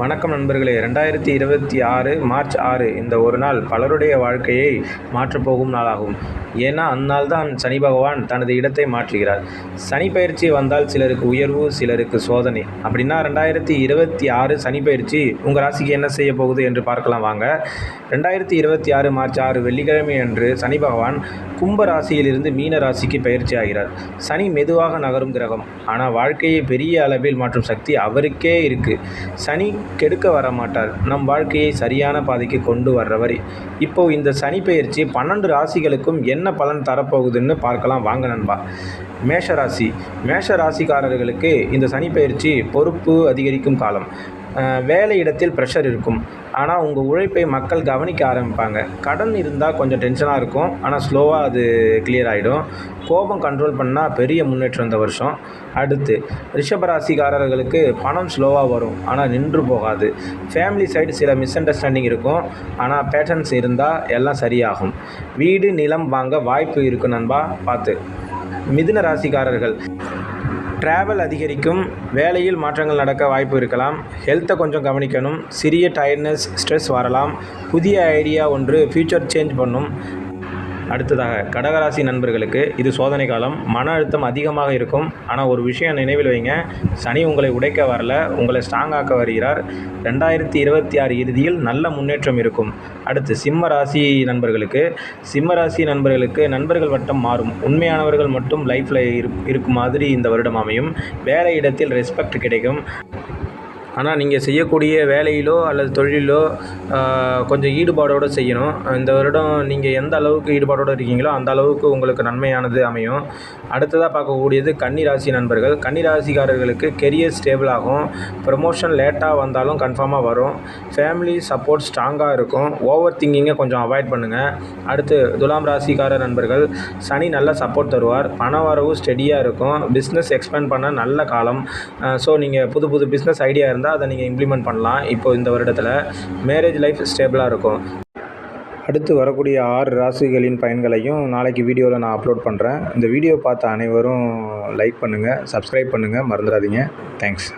வணக்கம் நண்பர்களே. 2026 மார்ச் 6 இந்த ஒரு நாள் பலருடைய வாழ்க்கையை மாற்றப்போகும் நாளாகும். ஏன்னா அந்நாள் தான் சனி பகவான் தனது இடத்தை மாற்றுகிறார். சனி பயிற்சி வந்தால் சிலருக்கு உயர்வு, சிலருக்கு சோதனை. அப்படின்னா 2026 சனி பயிற்சி உங்கள் ராசிக்கு என்ன செய்ய போகுது என்று பார்க்கலாம் வாங்க. 2026 மார்ச் 6 வெள்ளிக்கிழமை அன்று சனி பகவான் கும்ப ராசியிலிருந்து மீன ராசிக்கு பயிற்சி ஆகிறார். சனி மெதுவாக நகரும் கிரகம், ஆனால் வாழ்க்கையை பெரிய அளவில் மாற்றும் சக்தி அவருக்கே இருக்குது. சனி கெடுக்க வர மாட்டார், நம் வாழ்க்கையை சரியான பாதைக்கு கொண்டு வர்றவர். இப்போ இந்த சனி பயிற்சி 12 ராசிகளுக்கும் என்ன பலன் தரப்போகுதுன்னு பார்க்கலாம் வாங்க நண்பா. மேஷ ராசிக்காரர்களுக்கு இந்த சனி பயிற்சி பொறுப்பு அதிகரிக்கும் காலம். வேலை இடத்தில் ப்ரெஷர் இருக்கும், ஆனால் உங்கள் உழைப்பை மக்கள் கவனிக்க ஆரம்பிப்பாங்க. கடன் இருந்தால் கொஞ்சம் டென்ஷனாக இருக்கும், ஆனால் ஸ்லோவாக அது கிளியர் ஆகிடும். கோபம் கண்ட்ரோல் பண்ணால் பெரிய முன்னேற்றம் இந்த வருஷம். அடுத்து ரிஷபராசிக்காரர்களுக்கு பணம் ஸ்லோவாக வரும், ஆனால் நின்று போகாது. ஃபேமிலி சைடு சில மிஸ் அண்டர்ஸ்டாண்டிங் இருக்கும், ஆனால் பேட்டர்ன்ஸ் இருந்தால் எல்லாம் சரியாகும். வீடு நிலம் வாங்க வாய்ப்பு இருக்கு நண்பா, பார்த்து. மிதுன ராசிக்காரர்கள் ட்ராவல் அதிகரிக்கும், வேலையில் மாற்றங்கள் நடக்க வாய்ப்பு இருக்கலாம். ஹெல்த்தை கொஞ்சம் கவனிக்கணும். சிறிய டயர்ட்னஸ், ஸ்ட்ரெஸ் வரலாம். புதிய ஐடியா ஒன்று ஃப்யூச்சர் சேஞ்ச் பண்ணும். அடுத்ததாக கடகராசி நண்பர்களுக்கு இது சோதனை காலம். மன அழுத்தம் அதிகமாக இருக்கும், ஆனால் ஒரு விஷயம் நினைவில் வைங்க, சனி உங்களை உடைக்க வரல, உங்களை ஸ்ட்ராங் ஆக்க வருகிறார். 2026 இறுதியில் நல்ல முன்னேற்றம் இருக்கும். அடுத்து சிம்ம ராசி நண்பர்களுக்கு நண்பர்கள் வட்டம் மாறும். உண்மையானவர்கள் மட்டும் லைஃப்பில் இருக்கும் மாதிரி இந்த வருடம் அமையும். வேலை இடத்தில் ரெஸ்பெக்ட் கிடைக்கும், ஆனால் நீங்கள் செய்யக்கூடிய வேலையிலோ அல்லது தொழிலிலோ கொஞ்சம் ஈடுபாடோடு செய்யணும். இந்த வருடம் நீங்கள் எந்த அளவுக்கு ஈடுபாடோடு இருக்கீங்களோ அந்த அளவுக்கு உங்களுக்கு நன்மையானது அமையும். அடுத்ததாக பார்க்கக்கூடியது கன்னிராசி நண்பர்கள். கன்னிராசிக்காரர்களுக்கு கெரியர் ஸ்டேபிள் ஆகும். ப்ரமோஷன் லேட்டாக வந்தாலும் கன்ஃபார்மாக வரும். ஃபேமிலி சப்போர்ட் ஸ்ட்ராங்காக இருக்கும். ஓவர் திங்கிங்கை கொஞ்சம் அவாய்ட் பண்ணுங்கள். அடுத்து துலாம் ராசிக்கார நண்பர்கள், சனி நல்ல சப்போர்ட் தருவார். பண வரவு ஸ்டெடியாக இருக்கும். பிஸ்னஸ் எக்ஸ்பேண்ட் பண்ண நல்ல காலம். ஸோ நீங்கள் புது பிஸ்னஸ் ஐடியா இருந்தால் அதை நீங்கள் இம்ப்ளிமெண்ட் பண்ணலாம். இப்போ இந்த வருடத்தில் மேரேஜ் லைஃப் ஸ்டேபிளாக இருக்கும். அடுத்து வரக்கூடிய 6 ராசிகளின் பயன்களையும் நாளைக்கு வீடியோவில் நான் அப்லோட் பண்ணுறேன். இந்த வீடியோ பார்த்த அனைவரும் லைக் பண்ணுங்கள், சப்ஸ்கிரைப் பண்ணுங்கள், மறந்துடாதீங்க. தேங்க்ஸ்.